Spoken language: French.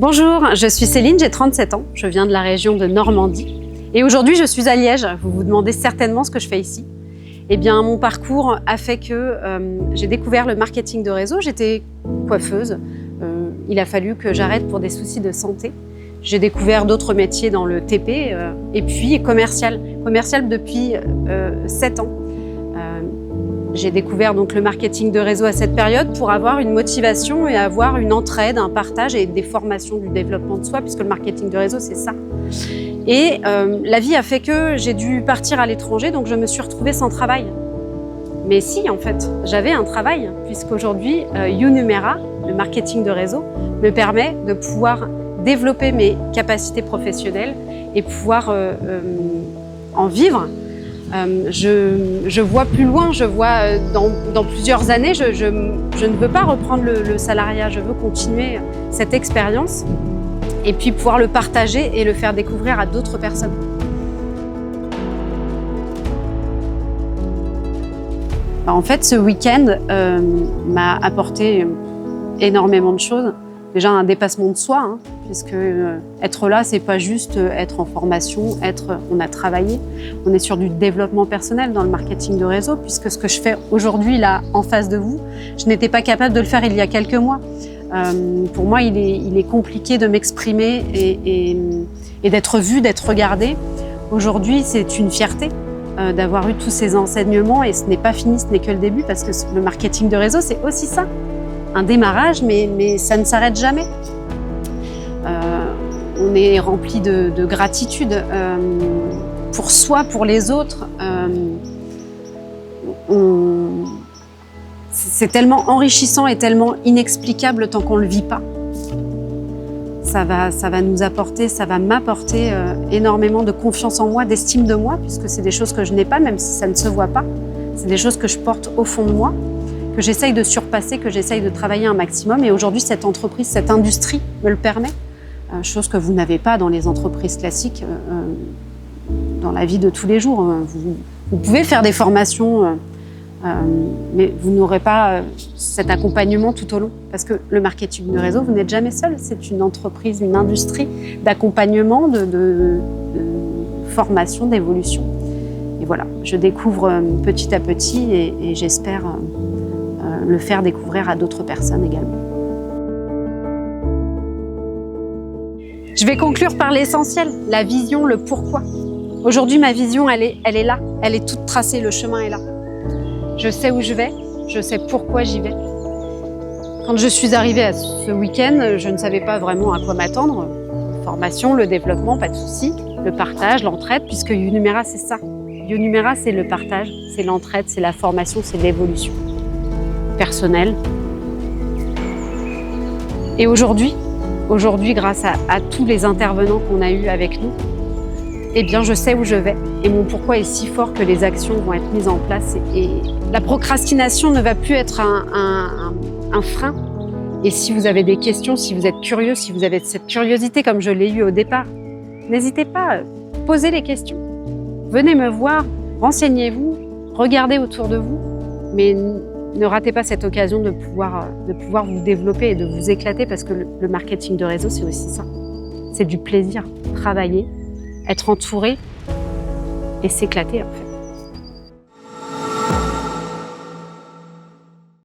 Bonjour, je suis Céline, j'ai 37 ans, je viens de la région de Normandie et aujourd'hui je suis à Liège. Vous vous demandez certainement ce que je fais ici. Eh bien, mon parcours a fait que j'ai découvert le marketing de réseau. J'étais coiffeuse, il a fallu que j'arrête pour des soucis de santé. J'ai découvert d'autres métiers dans le TP et puis commercial depuis 7 ans. J'ai découvert donc le marketing de réseau à cette période pour avoir une motivation et avoir une entraide, un partage et des formations du développement de soi, puisque le marketing de réseau, c'est ça. Et la vie a fait que j'ai dû partir à l'étranger, donc je me suis retrouvée sans travail. Mais si, en fait, j'avais un travail, puisqu'aujourd'hui, YouNumera, le marketing de réseau, me permet de pouvoir développer mes capacités professionnelles et pouvoir en vivre. Je vois plus loin, je vois dans plusieurs années, je ne veux pas reprendre le salariat, je veux continuer cette expérience et puis pouvoir le partager et le faire découvrir à d'autres personnes. En fait, ce week-end m'a apporté énormément de choses. Déjà un dépassement de soi, puisque être là, c'est pas juste être en formation, on a travaillé. On est sur du développement personnel dans le marketing de réseau, puisque ce que je fais aujourd'hui là en face de vous, je n'étais pas capable de le faire il y a quelques mois. Pour moi, il est compliqué de m'exprimer et d'être vue, d'être regardée. Aujourd'hui, c'est une fierté d'avoir eu tous ces enseignements et ce n'est pas fini, ce n'est que le début, parce que le marketing de réseau, c'est aussi ça. Un démarrage, mais ça ne s'arrête jamais. On est rempli de gratitude pour soi, pour les autres. C'est tellement enrichissant et tellement inexplicable tant qu'on ne le vit pas. Ça va nous apporter, ça va m'apporter énormément de confiance en moi, d'estime de moi, puisque c'est des choses que je n'ai pas, même si ça ne se voit pas. C'est des choses que je porte au fond de moi, que j'essaye de surpasser, que j'essaye de travailler un maximum. Et aujourd'hui, cette entreprise, cette industrie me le permet. Chose que vous n'avez pas dans les entreprises classiques, dans la vie de tous les jours. Vous pouvez faire des formations, mais vous n'aurez pas cet accompagnement tout au long. Parce que le marketing de réseau, vous n'êtes jamais seul. C'est une entreprise, une industrie d'accompagnement, de formation, d'évolution. Et voilà, je découvre petit à petit et j'espère le faire découvrir à d'autres personnes également. Je vais conclure par l'essentiel, la vision, le pourquoi. Aujourd'hui, ma vision, elle est là, elle est toute tracée, le chemin est là. Je sais où je vais, je sais pourquoi j'y vais. Quand je suis arrivée à ce week-end, je ne savais pas vraiment à quoi m'attendre. Formation, le développement, pas de souci, le partage, l'entraide, puisque YouNumera, c'est ça. YouNumera, c'est le partage, c'est l'entraide, c'est la formation, c'est l'évolution personnelle. Et aujourd'hui, grâce à tous les intervenants qu'on a eus avec nous, eh bien, je sais où je vais. Et mon pourquoi est si fort que les actions vont être mises en place. Et la procrastination ne va plus être un frein. Et si vous avez des questions, si vous êtes curieux, si vous avez cette curiosité comme je l'ai eu au départ, n'hésitez pas, posez les questions. Venez me voir, renseignez-vous, regardez autour de vous, mais ne ratez pas cette occasion de pouvoir vous développer et de vous éclater, parce que le marketing de réseau, c'est aussi ça. C'est du plaisir, travailler, être entouré et s'éclater en fait.